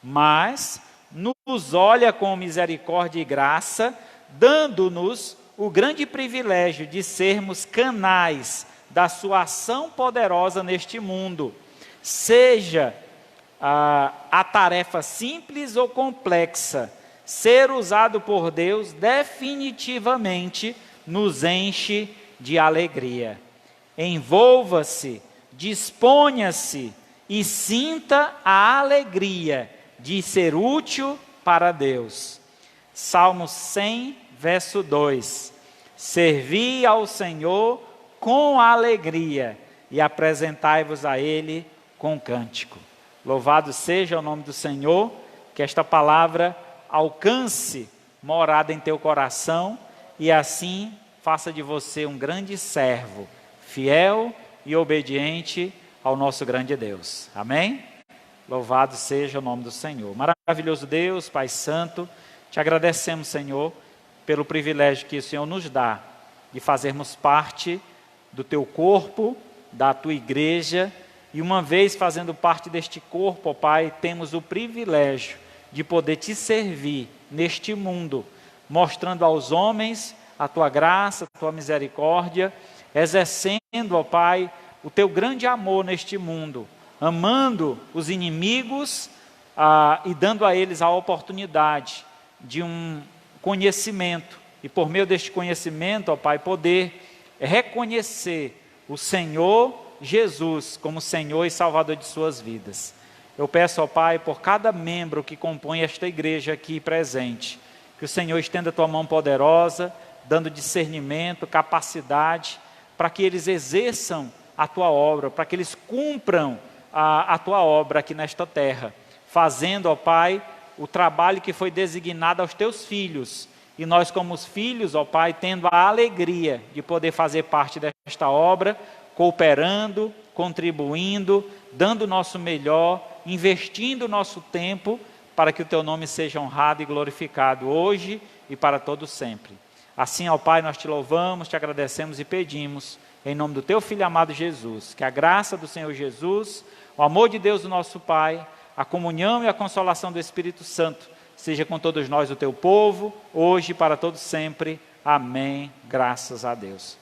mas nos olha com misericórdia e graça, dando-nos o grande privilégio de sermos canais da sua ação poderosa neste mundo, seja a tarefa simples ou complexa. Ser usado por Deus definitivamente nos enche de alegria. Envolva-se, disponha-se e sinta a alegria de ser útil para Deus. Salmo 100, verso 2. Servi ao Senhor com alegria e apresentai-vos a Ele com cântico. Louvado seja o nome do Senhor, que esta palavra alcance morada em teu coração e assim faça de você um grande servo, fiel e obediente ao nosso grande Deus. Amém? Louvado seja o nome do Senhor. Maravilhoso Deus, Pai Santo, te agradecemos, Senhor, pelo privilégio que o Senhor nos dá de fazermos parte do teu corpo, da tua igreja, e uma vez fazendo parte deste corpo, ó Pai, temos o privilégio de poder te servir neste mundo, mostrando aos homens a tua graça, a tua misericórdia, exercendo, ó Pai, o teu grande amor neste mundo, amando os inimigos e dando a eles a oportunidade de um conhecimento, e por meio deste conhecimento, ó Pai, poder reconhecer o Senhor Jesus como Senhor e Salvador de suas vidas. Eu peço ao Pai, por cada membro que compõe esta igreja aqui presente, que o Senhor estenda a tua mão poderosa, dando discernimento, capacidade, para que eles exerçam a tua obra, para que eles cumpram a tua obra aqui nesta terra, fazendo, ó Pai, o trabalho que foi designado aos teus filhos, e nós como os filhos, ó Pai, tendo a alegria de poder fazer parte desta obra, cooperando, contribuindo, dando o nosso melhor, investindo o nosso tempo, para que o teu nome seja honrado e glorificado hoje e para todo sempre. Assim, ó Pai, nós te louvamos, te agradecemos e pedimos, em nome do teu Filho amado Jesus, que a graça do Senhor Jesus, o amor de Deus, o nosso Pai, a comunhão e a consolação do Espírito Santo, seja com todos nós, o teu povo, hoje e para todo sempre. Amém. Graças a Deus.